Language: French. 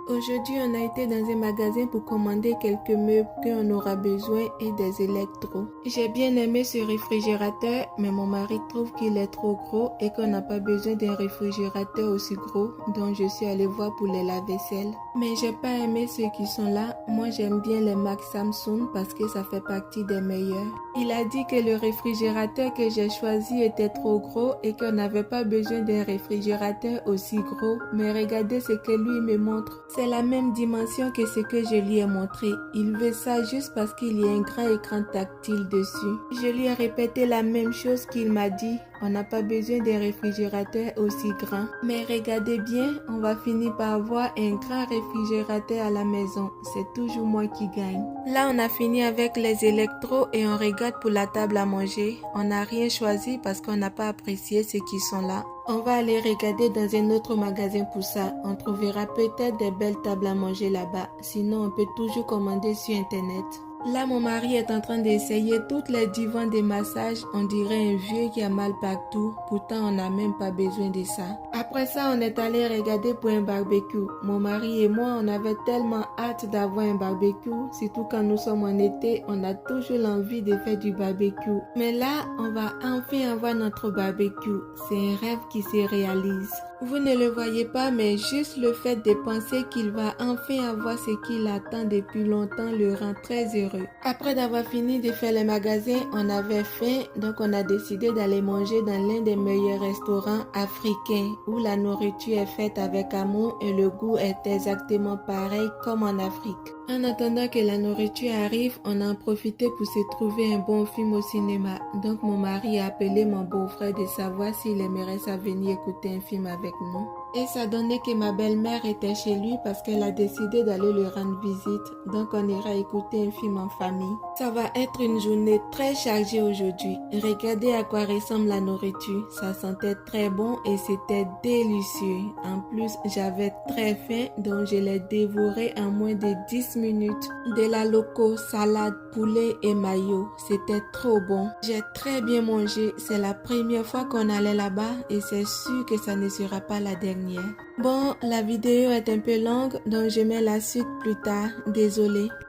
Aujourd'hui, on a été dans un magasin pour commander quelques meubles qu'on aura besoin et des électros. J'ai bien aimé ce réfrigérateur, mais mon mari trouve qu'il est trop gros et qu'on n'a pas besoin d'un réfrigérateur aussi gros, donc je suis allée voir pour les lave-vaisselle. Mais j'ai pas aimé ceux qui sont là. Moi, j'aime bien les Mac Samsung parce que ça fait partie des meilleurs. Il a dit que le réfrigérateur que j'ai choisi était trop gros et qu'on n'avait pas besoin d'un réfrigérateur aussi gros. Mais regardez ce que lui me montre. C'est la même dimension que ce que je lui ai montré. Il veut ça juste parce qu'il y a un grand écran tactile dessus. Je lui ai répété la même chose qu'il m'a dit. On n'a pas besoin d'un réfrigérateur aussi grand. Mais regardez bien, on va finir par avoir un grand réfrigérateur à la maison. C'est toujours moi qui gagne. Là, on a fini avec les électros et on regarde pour la table à manger. On n'a rien choisi parce qu'on n'a pas apprécié ceux qui sont là. On va aller regarder dans un autre magasin pour ça. On trouvera peut-être des belles tables à manger là-bas. Sinon, on peut toujours commander sur Internet. Là, mon mari est en train d'essayer toutes les divans de massage. On dirait un vieux qui a mal partout. Pourtant, on n'a même pas besoin de ça. Après ça, on est allé regarder pour un barbecue. Mon mari et moi, on avait tellement hâte d'avoir un barbecue. Surtout quand nous sommes en été, on a toujours l'envie de faire du barbecue. Mais là, on va enfin avoir notre barbecue. C'est un rêve qui se réalise. Vous ne le voyez pas, mais juste le fait de penser qu'il va enfin avoir ce qu'il attend depuis longtemps le rend très heureux. Après d'avoir fini de faire les magasins, on avait faim, donc on a décidé d'aller manger dans l'un des meilleurs restaurants africains où la nourriture est faite avec amour et le goût est exactement pareil comme en Afrique. En attendant que la nourriture arrive, on a en profité pour se trouver un bon film au cinéma. Donc mon mari a appelé mon beau-frère de savoir s'il aimerait ça venir écouter un film avec nous. Et ça donnait que ma belle-mère était chez lui parce qu'elle a décidé d'aller lui rendre visite. Donc on ira écouter un film en famille. Ça va être une journée très chargée aujourd'hui. Regardez à quoi ressemble la nourriture. Ça sentait très bon et c'était délicieux. En plus, j'avais très faim donc je l'ai dévoré en moins de 10 minutes. De la loco, salade, poulet et mayo. C'était trop bon. J'ai très bien mangé. C'est la première fois qu'on allait là-bas et c'est sûr que ça ne sera pas la dernière. Bon, la vidéo est un peu longue donc je mets la suite plus tard. Désolée.